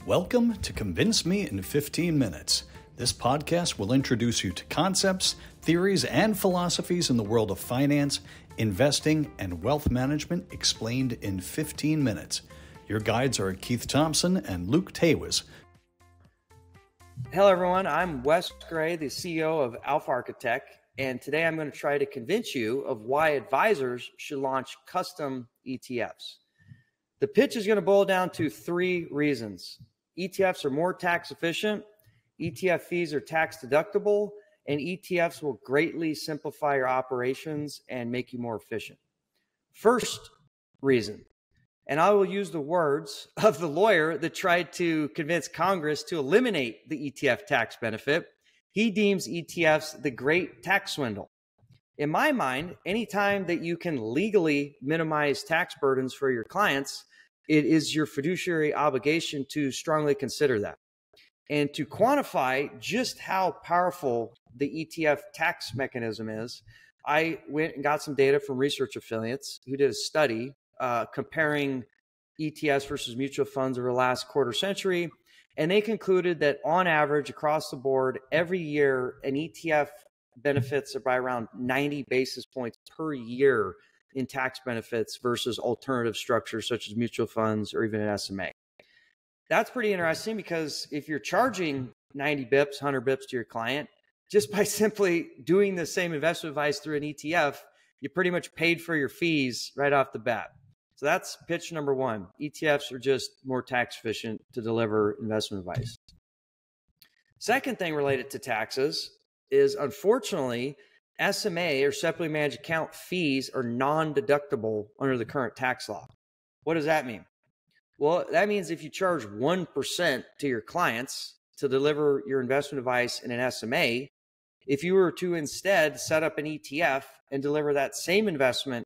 Welcome to Convince Me in 15 Minutes. This podcast will introduce you to concepts, theories, and philosophies in the world of finance, investing, and wealth management explained in 15 minutes. Your guides are Keith Thompson and Luke Tawas. Hello, everyone. I'm Wes Gray, the CEO of Alpha Architect, and today I'm going to try to convince you of why advisors should launch custom ETFs. The pitch is going to boil down to three reasons. ETFs are more tax efficient, ETF fees are tax deductible, and ETFs will greatly simplify your operations and make you more efficient. First reason, and I will use the words of the lawyer that tried to convince Congress to eliminate the ETF tax benefit. He deems ETFs the great tax swindle. In my mind, anytime that you can legally minimize tax burdens for your clients, it is your fiduciary obligation to strongly consider that. And to quantify just how powerful the ETF tax mechanism is, I went and got some data from research affiliates who did a study comparing ETFs versus mutual funds over the last quarter century. And they concluded that on average, across the board, every year, an ETF benefits by around 90 basis points per year in tax benefits versus alternative structures such as mutual funds or even an SMA. That's pretty interesting because if you're charging 90 bips, 100 bips to your client, just by simply doing the same investment advice through an ETF, you pretty much paid for your fees right off the bat. So that's pitch number one. ETFs are just more tax efficient to deliver investment advice. Second thing related to taxes is, unfortunately, SMA or separately managed account fees are non-deductible under the current tax law. What does that mean? Well, that means if you charge 1% to your clients to deliver your investment advice in an SMA, if you were to instead set up an ETF and deliver that same investment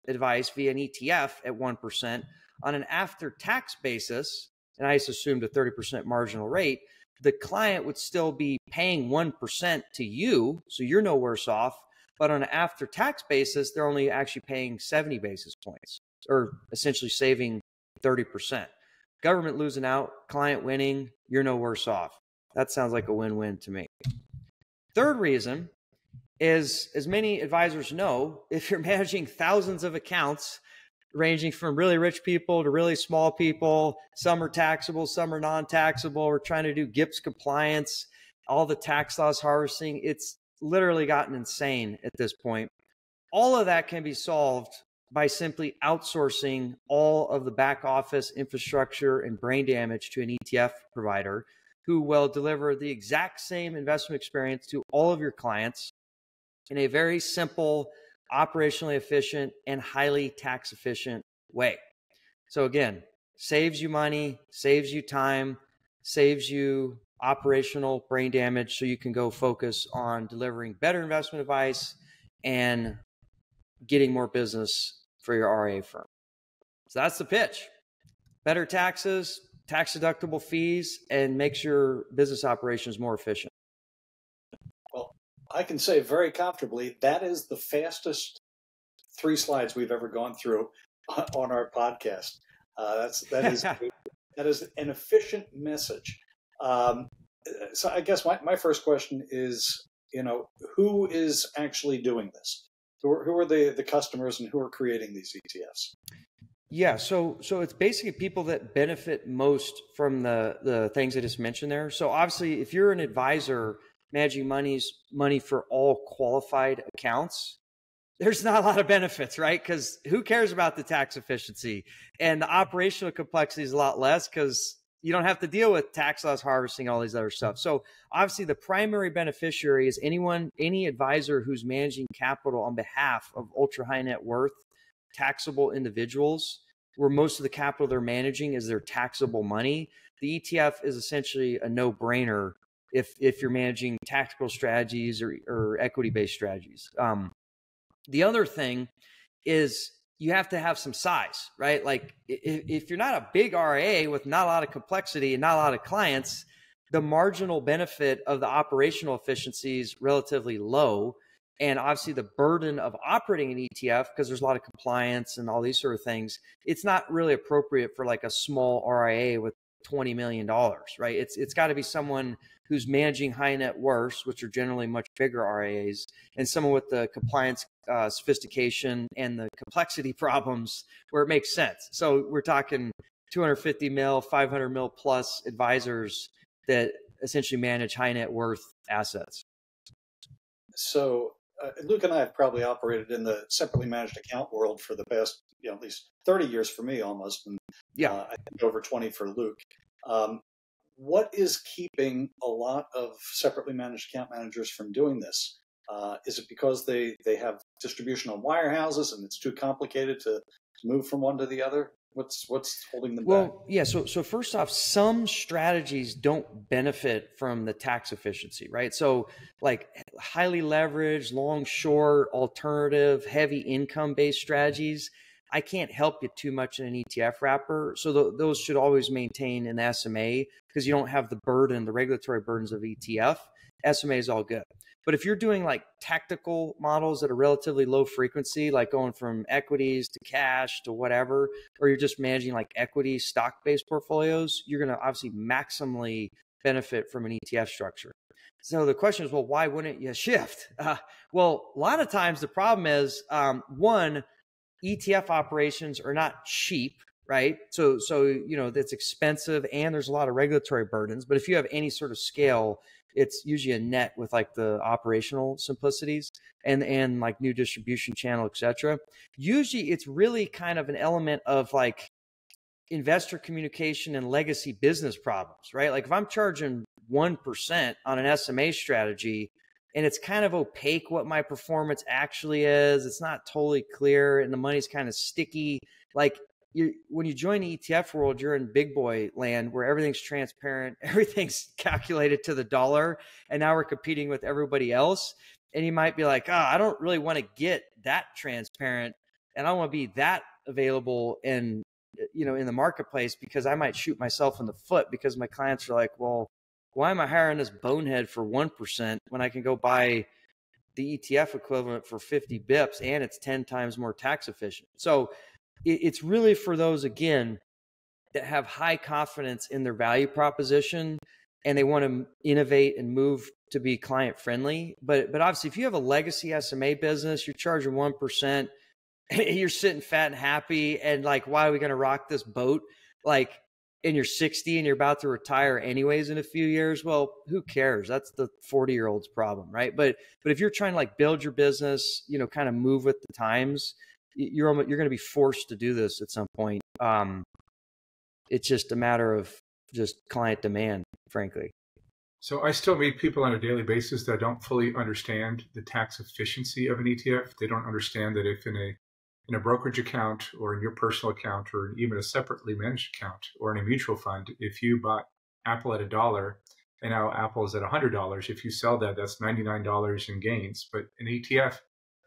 advice via an ETF at 1% on an after-tax basis, and I just assumed a 30% marginal rate, the client would still be paying 1% to you, so you're no worse off, but on an after-tax basis, they're only actually paying 70 basis points, or essentially saving 30%. Government losing out, client winning, you're no worse off. That sounds like a win-win to me. Third reason is, as many advisors know, if you're managing thousands of accounts, ranging from really rich people to really small people, some are taxable, some are non-taxable, we're trying to do GIPS compliance, all the tax loss harvesting, it's literally gotten insane at this point. All of that can be solved by simply outsourcing all of the back office infrastructure and brain damage to an ETF provider who will deliver the exact same investment experience to all of your clients in a very simple, operationally efficient, and highly tax efficient way. So again, saves you money, saves you time, saves you operational brain damage so you can go focus on delivering better investment advice and getting more business for your RIA firm. So that's the pitch. Better taxes, tax deductible fees, and makes your business operations more efficient. Well, I can say very comfortably that is the fastest 3 slides we've ever gone through on our podcast. That is an efficient message. So I guess my first question is, who is actually doing this? Who are the customers and who are creating these ETFs? Yeah, so it's basically people that benefit most from the things I just mentioned there. So obviously, if you're an advisor managing money for all qualified accounts, there's not a lot of benefits, right? Because who cares about the tax efficiency? And the operational complexity is a lot less because you don't have to deal with tax loss harvesting, all these other stuff. So obviously the primary beneficiary is any advisor who's managing capital on behalf of ultra high net worth taxable individuals, where most of the capital they're managing is their taxable money. The ETF is essentially a no-brainer if you're managing tactical strategies or equity-based strategies. The other thing is you have to have some size, right? Like if you're not a big RIA with not a lot of complexity and not a lot of clients, the marginal benefit of the operational efficiency is relatively low. And obviously the burden of operating an ETF, because there's a lot of compliance and all these sort of things, it's not really appropriate for like a small RIA with $20 million, right? It's got to be someone who's managing high net worths, which are generally much bigger RIAs, and someone with the compliance sophistication and the complexity problems where it makes sense. So we're talking 250 mil, 500 mil plus advisors that essentially manage high net worth assets. So Luke and I have probably operated in the separately managed account world for the past, at least 30 years for me almost, and I think over 20 for Luke. What is keeping a lot of separately managed account managers from doing this? Is it because they have distribution on wirehouses and it's too complicated to move from one to the other? What's holding them back? Well, yeah. So first off, some strategies don't benefit from the tax efficiency, right? So like highly leveraged, long, short, alternative, heavy income-based strategies, I can't help you too much in an ETF wrapper. So those should always maintain an SMA because you don't have the burden, the regulatory burdens of ETF. SMA is all good. But if you're doing like tactical models that are relatively low frequency, like going from equities to cash to whatever, or you're just managing like equity stock-based portfolios, you're going to obviously maximally benefit from an ETF structure. So the question is, well, why wouldn't you shift? Well, a lot of times the problem is, one, ETF operations are not cheap, right? So that's expensive and there's a lot of regulatory burdens. But if you have any sort of scale, it's usually a net with like the operational simplicities and like new distribution channel, et cetera. Usually it's really kind of an element of like investor communication and legacy business problems, right? Like if I'm charging 1% on an SMA strategy and it's kind of opaque what my performance actually is, it's not totally clear and the money's kind of sticky. Like when you join the ETF world, you're in big boy land where everything's transparent, everything's calculated to the dollar, and now we're competing with everybody else. And you might be like, I don't really want to get that transparent, and I don't want to be that available in the marketplace because I might shoot myself in the foot because my clients are like, well, why am I hiring this bonehead for 1% when I can go buy the ETF equivalent for 50 bips and it's 10 times more tax efficient? So it's really for those, again, that have high confidence in their value proposition and they want to innovate and move to be client friendly. But obviously, if you have a legacy SMA business, you're charging 1%, you're sitting fat and happy, and like, why are we going to rock this boat? Like, and you're 60 and you're about to retire anyways in a few years. Well, who cares? That's the 40-year-old's problem, right? But if you're trying to like build your business, kind of move with the times, you're going to be forced to do this at some point. It's just a matter of just client demand, frankly. So I still meet people on a daily basis that don't fully understand the tax efficiency of an ETF. They don't understand that if in a brokerage account or in your personal account or even a separately managed account or in a mutual fund, if you bought Apple at $1 and now Apple is at $100, if you sell that, that's $99 in gains. But an ETF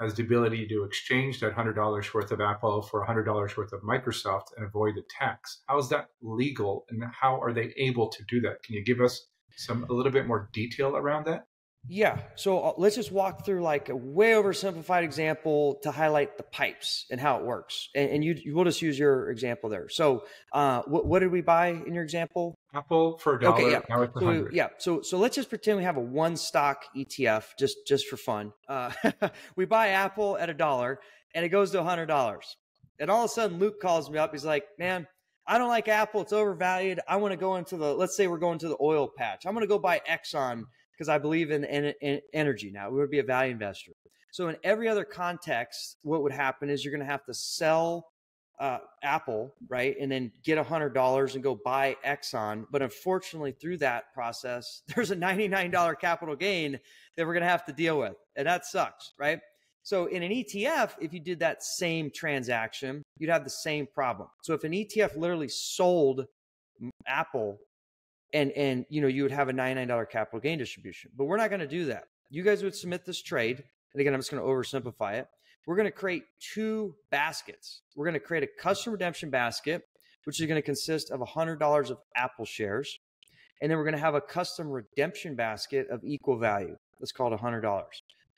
has the ability to exchange that $100 worth of Apple for $100 worth of Microsoft and avoid the tax. How is that legal, and how are they able to do that? Can you give us a little bit more detail around that? Yeah. So let's just walk through like a way oversimplified example to highlight the pipes and how it works. And we'll just use your example there. So what did we buy in your example? Apple for $1. Okay, yeah. Now it's $100. Yeah. So let's just pretend we have a one stock ETF just for fun. We buy Apple at $1 and it goes to $100. And all of a sudden Luke calls me up. He's like, man, I don't like Apple. It's overvalued. I want to go into let's say we're going to the oil patch. I'm going to go buy Exxon because I believe in energy now. We would be a value investor. So in every other context, what would happen is you're going to have to sell Apple, right? And then get $100 and go buy Exxon. But unfortunately, through that process, there's a $99 capital gain that we're going to have to deal with. And that sucks, right? So in an ETF, if you did that same transaction, you'd have the same problem. So if an ETF literally sold Apple and you would have a $99 capital gain distribution, but we're not going to do that. You guys would submit this trade. And again, I'm just going to oversimplify it. We're going to create two baskets. We're going to create a custom redemption basket, which is going to consist of $100 of Apple shares. And then we're going to have a custom redemption basket of equal value. Let's call it $100.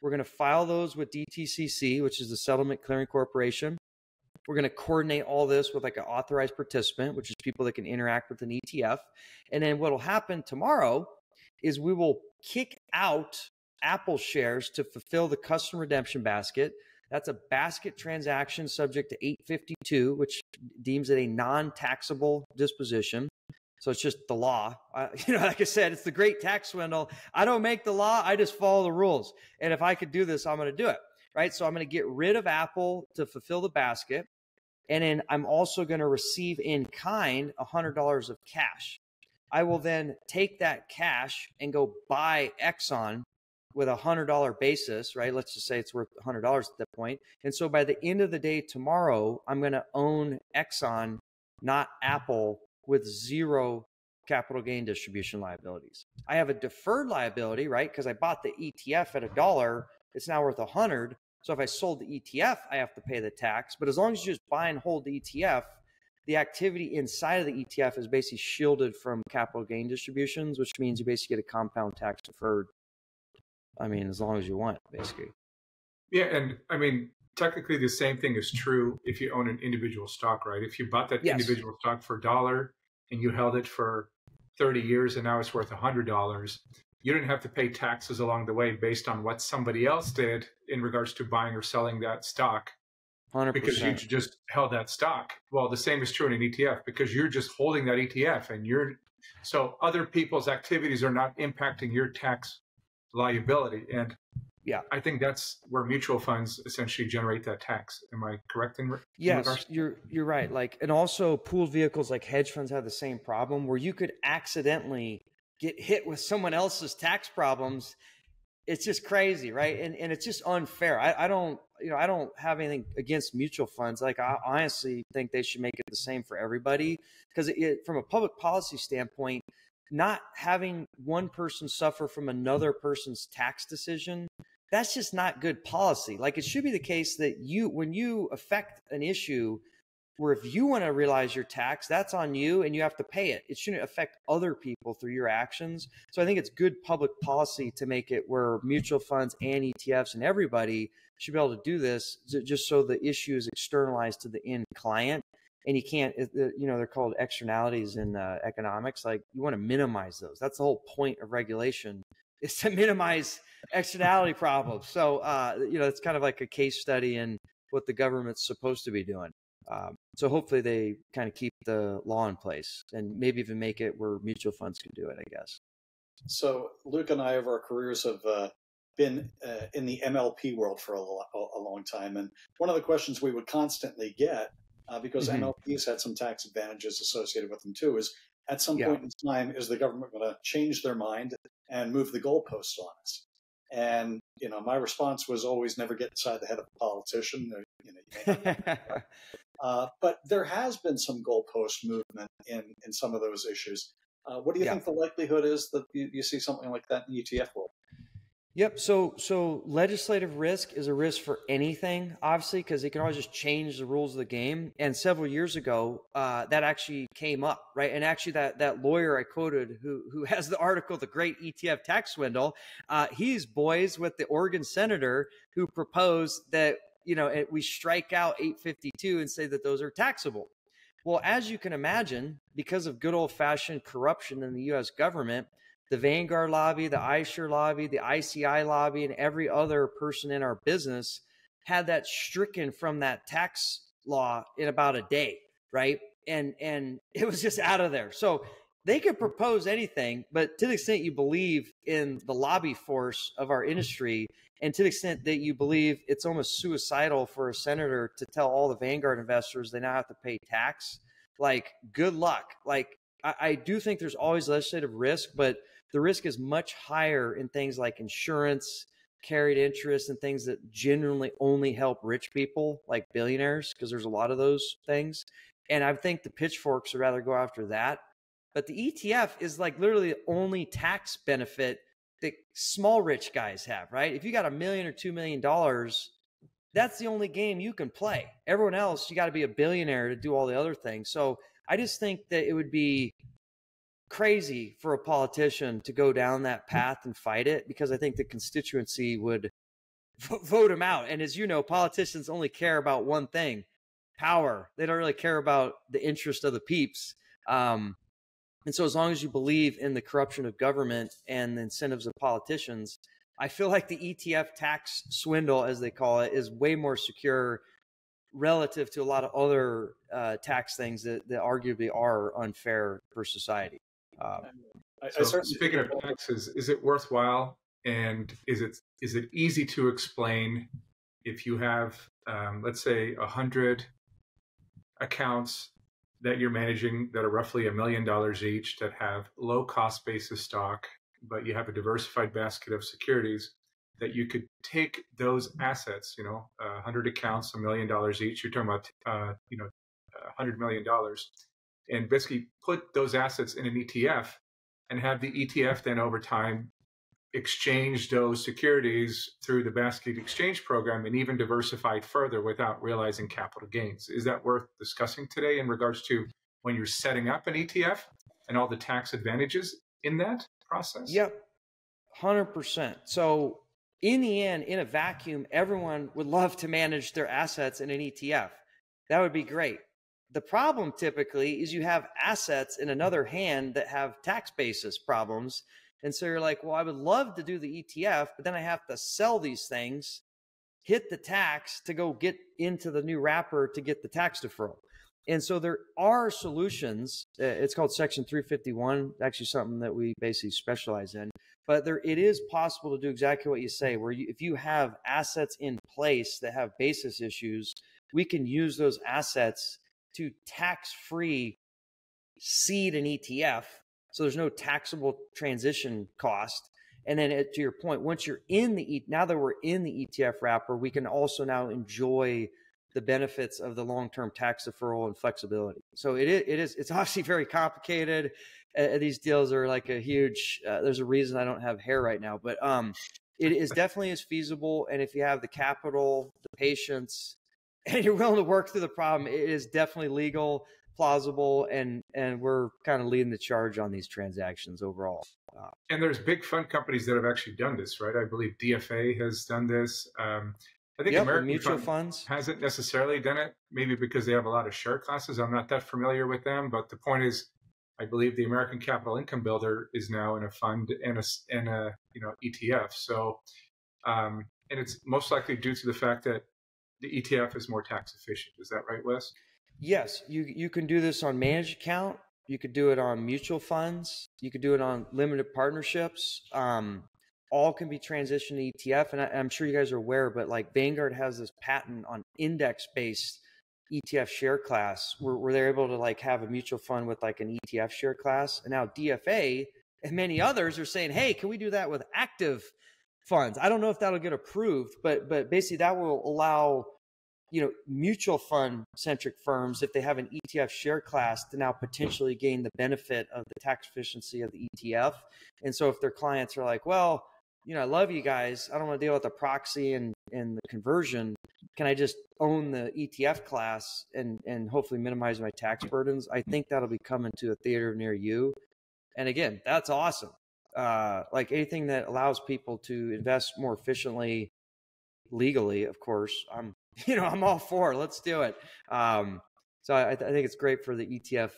We're going to file those with DTCC, which is the Settlement Clearing Corporation. We're going to coordinate all this with like an authorized participant, which is people that can interact with an ETF. And then what will happen tomorrow is we will kick out Apple shares to fulfill the custom redemption basket. That's a basket transaction subject to 852, which deems it a non-taxable disposition. So it's just the law. Like I said, it's the great tax swindle. I don't make the law. I just follow the rules. And if I could do this, I'm going to do it. Right. So I'm going to get rid of Apple to fulfill the basket. And then I'm also going to receive in kind $100 of cash. I will then take that cash and go buy Exxon with $100 basis, right? Let's just say it's worth $100 at that point. And so by the end of the day tomorrow, I'm going to own Exxon, not Apple, with zero capital gain distribution liabilities. I have a deferred liability, right? Because I bought the ETF at $1, it's now worth 100. So if I sold the ETF, I have to pay the tax. But as long as you just buy and hold the ETF, the activity inside of the ETF is basically shielded from capital gain distributions, which means you basically get a compound tax deferred. I mean, as long as you want, basically. Yeah, and I mean, technically the same thing is true if you own an individual stock, right? If you bought that individual stock for $1 and you held it for 30 years and now it's worth $100, you didn't have to pay taxes along the way based on what somebody else did in regards to buying or selling that stock. 100%. Because you just held that stock. Well, the same is true in an ETF because you're just holding that ETF and so other people's activities are not impacting your tax liability. And yeah, I think that's where mutual funds essentially generate that tax. Am I correct in yes, you're right. Like, and also pooled vehicles like hedge funds have the same problem where you could accidentally get hit with someone else's tax problems. It's just crazy, right? And it's just unfair. I don't have anything against mutual funds. Like, I honestly think they should make it the same for everybody because from a public policy standpoint, not having one person suffer from another person's tax decision, that's just not good policy. Like, it should be the case that when you affect an issue where if you want to realize your tax, that's on you and you have to pay it. It shouldn't affect other people through your actions. So I think it's good public policy to make it where mutual funds and ETFs and everybody should be able to do this just so the issue is externalized to the end client. And you can't, they're called externalities in economics. Like, you want to minimize those. That's the whole point of regulation, is to minimize externality problems. So, it's kind of like a case study in what the government's supposed to be doing. So hopefully they kind of keep the law in place and maybe even make it where mutual funds can do it, I guess. So Luke and I, over our careers, have been in the MLP world for a long time. And one of the questions we would constantly get, because MLPs had some tax advantages associated with them too, is at some point in time, is the government going to change their mind and move the goalposts on us? And, my response was always never get inside the head of a politician. You may not but there has been some goalpost movement in some of those issues. What do you think the likelihood is that you see something like that in the ETF world? Yep. So legislative risk is a risk for anything, obviously, because they can always just change the rules of the game. And several years ago, that actually came up, right? And actually, that lawyer I quoted, who has the article, "The Great ETF Tax Swindle," he's boys with the Oregon senator who proposed that we strike out 852 and say that those are taxable. Well, as you can imagine, because of good old-fashioned corruption in the U.S. government, the Vanguard lobby, the iShares lobby, the ICI lobby, and every other person in our business had that stricken from that tax law in about a day, right? And it was just out of there. So they could propose anything, but to the extent you believe in the lobby force of our industry, and to the extent that you believe it's almost suicidal for a senator to tell all the Vanguard investors they now have to pay tax, like, good luck. Like, I do think there's always legislative risk, but the risk is much higher in things like insurance, carried interest, and things that generally only help rich people, like billionaires, because there's a lot of those things. And I think the pitchforks would rather go after that. But the ETF is like literally the only tax benefit that small rich guys have, right? If you got $1 million or $2 million, that's the only game you can play. Everyone else, you got to be a billionaire to do all the other things. So I just think that it would be crazy for a politician to go down that path and fight it, because I think the constituency would vote him out. And as you know, politicians only care about one thing: power. They don't really care about the interest of the peeps. And so as long as you believe in the corruption of government and the incentives of politicians, I feel like the ETF tax swindle, as they call it, is way more secure relative to a lot of other tax things that arguably are unfair for society. So speaking of taxes, is it worthwhile, and is it easy to explain if you have, let's say, 100 accounts that you're managing that are roughly $1 million each, that have low cost basis stock, but you have a diversified basket of securities, that you could take those assets, 100 accounts, $1 million each, you're talking about, $100 million, and basically put those assets in an ETF and have the ETF then over time exchange those securities through the basket exchange program and even diversify it further without realizing capital gains. Is that worth discussing today in regards to when you're setting up an ETF and all the tax advantages in that process? Yep, 100%. So in the end, in a vacuum, everyone would love to manage their assets in an ETF. That would be great. The problem typically is you have assets in another hand that have tax basis problems. And so you're like, well, I would love to do the ETF, but then I have to sell these things, hit the tax to go get into the new wrapper to get the tax deferral. And so there are solutions. It's called Section 351, actually something that we basically specialize in. But it is possible to do exactly what you say, where if you have assets in place that have basis issues, we can use those assets to tax-free seed an ETF. So there's no taxable transition cost. And then to your point, once you're in now that we're in the ETF wrapper, we can also now enjoy the benefits of the long-term tax deferral and flexibility. So it's obviously very complicated. These deals are like a huge, there's a reason I don't have hair right now, but it is definitely is feasible. And if you have the capital, the patience, and you're willing to work through the problem, it is definitely legal, plausible, and we're kind of leading the charge on these transactions overall. And there's big fund companies that have actually done this, right? I believe DFA has done this. I think American mutual funds hasn't necessarily done it, maybe because they have a lot of share classes. I'm not that familiar with them, but the point is, I believe the American Capital Income Builder is now in a fund and a ETF. So, and it's most likely due to the fact that the ETF is more tax efficient. Is that right, Wes? Yes, you can do this on managed account. You could do it on mutual funds. You could do it on limited partnerships. All can be transitioned to ETF. And I'm sure you guys are aware, but like Vanguard has this patent on index-based ETF share class where they're able to like have a mutual fund with like an ETF share class. And now DFA and many others are saying, hey, can we do that with active funds? I don't know if that'll get approved, but basically that will allow mutual fund centric firms, if they have an ETF share class, to now potentially gain the benefit of the tax efficiency of the ETF. And so if their clients are like, well, I love you guys, I don't want to deal with the proxy and the conversion, can I just own the ETF class and hopefully minimize my tax burdens? I think that'll be coming to a theater near you. And again, that's awesome. Like anything that allows people to invest more efficiently, legally, of course, I'm all for. Let's do it. So I think it's great for the ETF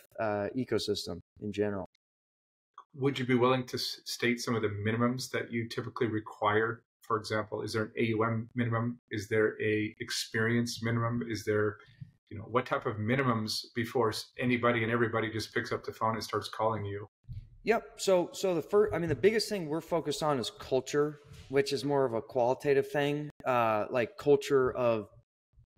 ecosystem in general. Would you be willing to state some of the minimums that you typically require? For example, is there an AUM minimum? Is there a experience minimum? Is there, what type of minimums before anybody and everybody just picks up the phone and starts calling you? Yep. So the biggest thing we're focused on is culture, which is more of a qualitative thing, like culture of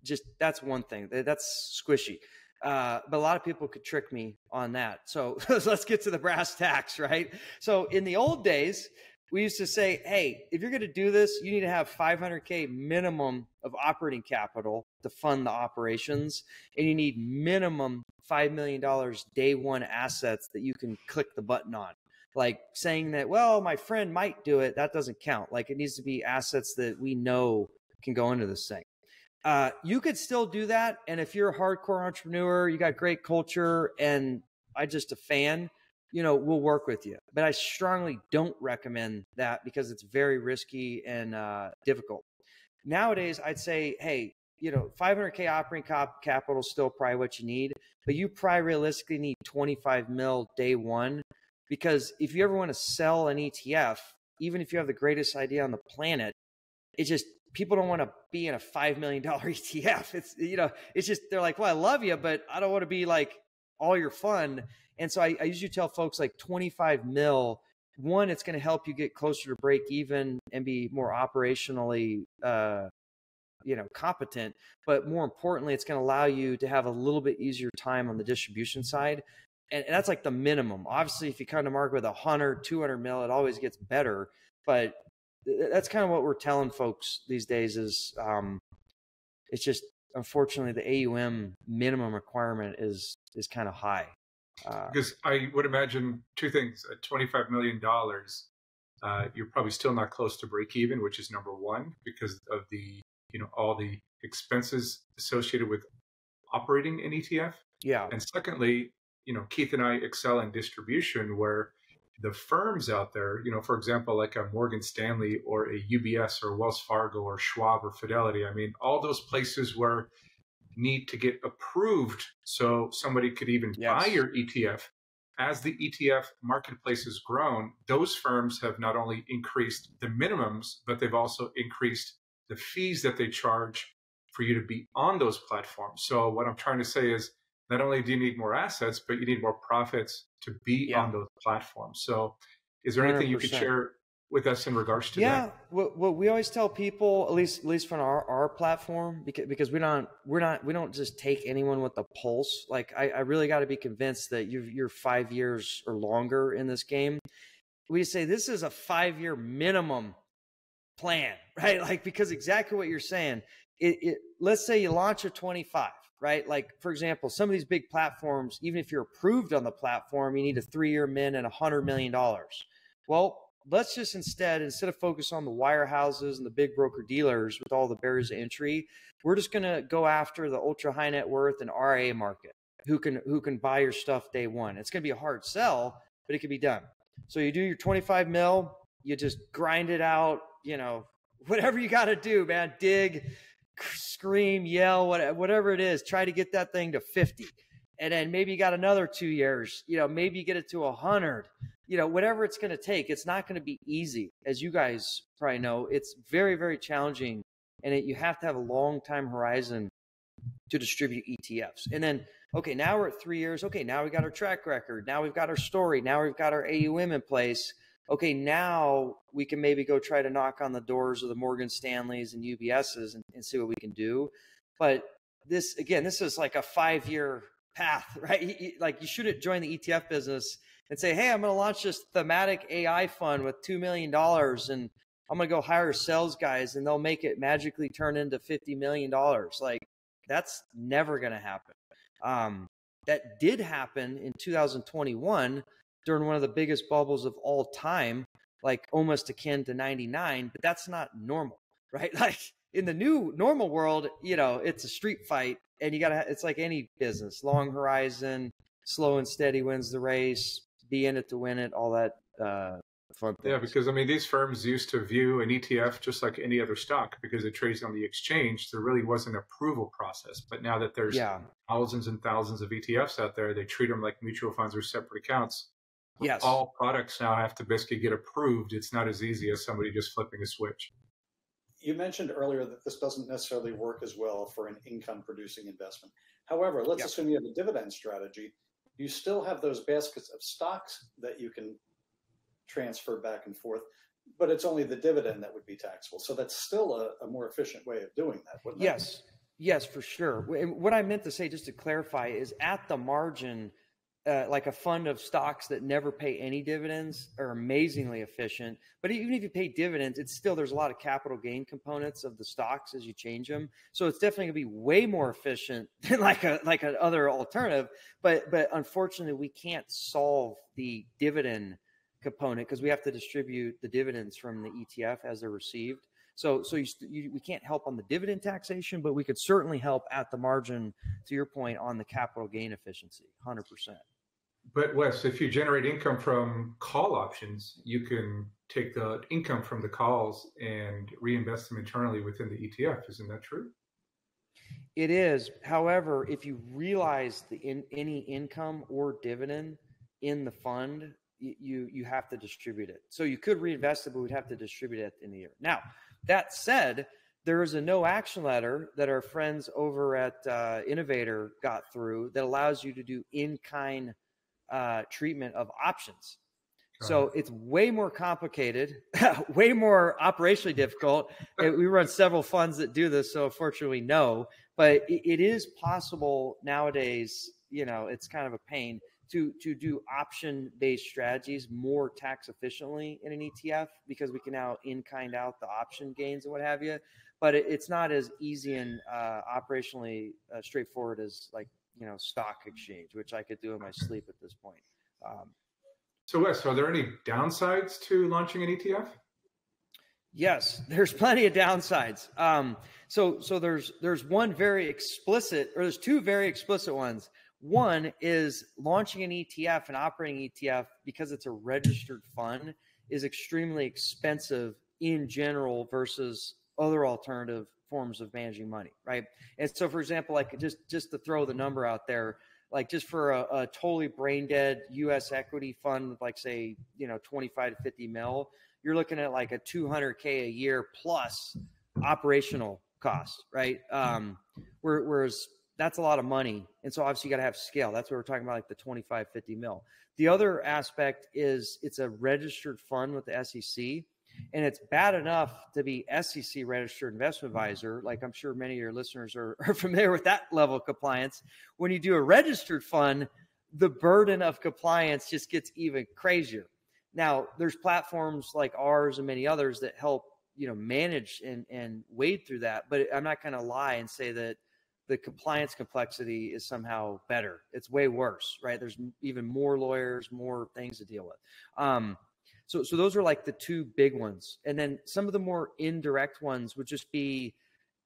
just, that's one thing that's squishy. But a lot of people could trick me on that. So let's get to the brass tacks, right? So in the old days, we used to say, hey, if you're going to do this, you need to have $500K minimum of operating capital to fund the operations. And you need minimum $5 million day one assets that you can click the button on. Like saying that, well, my friend might do it, that doesn't count. Like it needs to be assets that we know can go into this thing. You could still do that. And if you're a hardcore entrepreneur, you got great culture, and I just a fan, we'll work with you. But I strongly don't recommend that because it's very risky and difficult. Nowadays, I'd say, hey, 500K operating capital is still probably what you need, but you probably realistically need 25 mil day one, because if you ever want to sell an ETF, even if you have the greatest idea on the planet, it's just, people don't want to be in a $5 million ETF. It's just, they're like, well, I love you, but I don't want to be like all your fun. And so I usually tell folks like 25 mil, one, it's going to help you get closer to break even and be more operationally, competent, but more importantly, it's going to allow you to have a little bit easier time on the distribution side. And that's like the minimum. Obviously, if you come to market with 100, 200 mil, it always gets better. But that's kind of what we're telling folks these days is it's just, unfortunately, the AUM minimum requirement is kind of high. Because I would imagine two things. At $25 million, you're probably still not close to break even, which is number one, because of the all the expenses associated with operating an ETF. Yeah. And secondly, Keith and I excel in distribution, where the firms out there, for example, like a Morgan Stanley or a UBS or Wells Fargo or Schwab or Fidelity, I mean, all those places where need to get approved so somebody could even buy your ETF. As the ETF marketplace has grown, those firms have not only increased the minimums, but they've also increased the fees that they charge for you to be on those platforms. So what I'm trying to say is, not only do you need more assets, but you need more profits to be on those platforms. So is there anything 100%. You could share with us in regards to that? Yeah, what we always tell people, at least from our platform, because we don't just take anyone with the pulse. Like I really got to be convinced that you're 5 years or longer in this game. We say this is a 5-year minimum plan, right? Like, because exactly what you're saying, let's say you launch at 25, right? Like, for example, some of these big platforms, even if you're approved on the platform, you need a 3-year min and $100 million. Well, let's just instead of focus on the wirehouses and the big broker dealers with all the barriers to entry, we're just going to go after the ultra high net worth and RIA market who can buy your stuff day one. It's going to be a hard sell, but it can be done. So you do your 25 mil, you just grind it out, whatever you got to do, man. Dig, scream, yell, whatever it is. Try to get that thing to 50. And then maybe you got another 2 years, maybe you get it to 100, whatever it's going to take. It's not going to be easy. As you guys probably know, it's very, very challenging. And you have to have a long time horizon to distribute ETFs. And then, okay, now we're at 3 years. Okay, now we got our track record. Now we've got our story. Now we've got our AUM in place. Okay, now we can maybe go try to knock on the doors of the Morgan Stanleys and UBSs and see what we can do. But this is like a 5-year path, right? Like, you shouldn't join the ETF business and say, hey, I'm going to launch this thematic AI fund with $2 million and I'm going to go hire sales guys and they'll make it magically turn into $50 million. Like, that's never going to happen. That did happen in 2021 during one of the biggest bubbles of all time, like almost akin to 99, but that's not normal, right? Like, in the new normal world, it's a street fight and it's like any business, long horizon, slow and steady wins the race, be in it to win it, all that fun things. Yeah, because these firms used to view an ETF just like any other stock because it trades on the exchange. There really was an approval process. But now that there's thousands and thousands of ETFs out there, they treat them like mutual funds or separate accounts. Yes. All products now have to basically get approved. It's not as easy as somebody just flipping a switch. You mentioned earlier that this doesn't necessarily work as well for an income-producing investment. However, let's assume you have a dividend strategy. You still have those baskets of stocks that you can transfer back and forth, but it's only the dividend that would be taxable. So that's still a more efficient way of doing that, wouldn't it? Yes, for sure. What I meant to say, just to clarify, is at the margin, like a fund of stocks that never pay any dividends are amazingly efficient. But even if you pay dividends, there's a lot of capital gain components of the stocks as you change them. So it's definitely gonna be way more efficient than like an other alternative. But unfortunately, we can't solve the dividend component because we have to distribute the dividends from the ETF as they're received. So we can't help on the dividend taxation, but we could certainly help at the margin, to your point, on the capital gain efficiency, 100%. But Wes, if you generate income from call options, you can take the income from the calls and reinvest them internally within the ETF. Isn't that true? It is. However, if you realize any income or dividend in the fund, you have to distribute it. So you could reinvest it, but we'd have to distribute it at the end of the year. Now, that said, there is a no action letter that our friends over at Innovator got through that allows you to do in-kind treatment of options. So it's way more complicated, way more operationally difficult. We run several funds that do this, so unfortunately, no. But it is possible nowadays. It's kind of a pain to do option-based strategies more tax efficiently in an ETF because we can now in-kind out the option gains and what have you. But it's not as easy and operationally straightforward as stock exchange, which I could do in my sleep at this point. So Wes, are there any downsides to launching an ETF? Yes, there's plenty of downsides. So there's one very explicit, or there's two very explicit ones. One is launching an ETF, an operating ETF, because it's a registered fund, is extremely expensive in general versus other alternative forms of managing money, right? And so, for example, like just to throw the number out there, like just for a totally brain dead U.S. equity fund with say 25 to 50 mil, you're looking at like a $200K a year plus operational costs, right? Whereas that's a lot of money, and so obviously you got to have scale. That's what we're talking about, like the 25, 50 mil. The other aspect is it's a registered fund with the SEC. And it's bad enough to be SEC registered investment advisor. Like I'm sure many of your listeners are familiar with that level of compliance. When you do a registered fund, the burden of compliance just gets even crazier. Now, there's platforms like ours and many others that help, manage and wade through that. But I'm not going to lie and say that the compliance complexity is somehow better. It's way worse, right? There's even more lawyers, more things to deal with. So those are like the two big ones. And then some of the more indirect ones would just be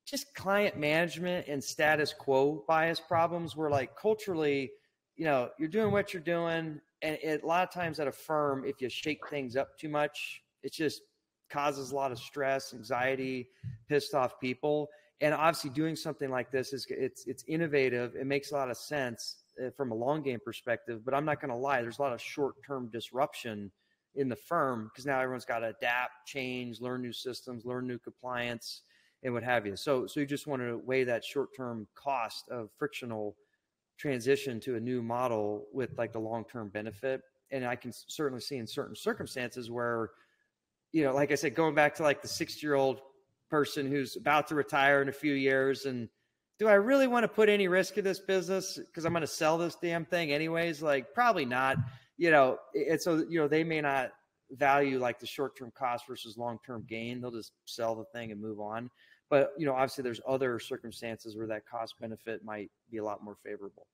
just client management and status quo bias problems where like culturally, you're doing what you're doing. And a lot of times at a firm, if you shake things up too much, it just causes a lot of stress, anxiety, pissed off people. And obviously doing something like this it's innovative. It makes a lot of sense from a long game perspective, but I'm not going to lie. There's a lot of short-term disruption in the firm because now everyone's got to adapt, change, learn new systems, learn new compliance and what have you. So you just want to weigh that short-term cost of frictional transition to a new model with like the long-term benefit. And I can certainly see in certain circumstances where, like I said, going back to like the 60-year-old person who's about to retire in a few years and do I really want to put any risk in this business because I'm going to sell this damn thing anyways? Like probably not. And so, they may not value like the short-term cost versus long-term gain. They'll just sell the thing and move on. But, obviously there's other circumstances where that cost benefit might be a lot more favorable.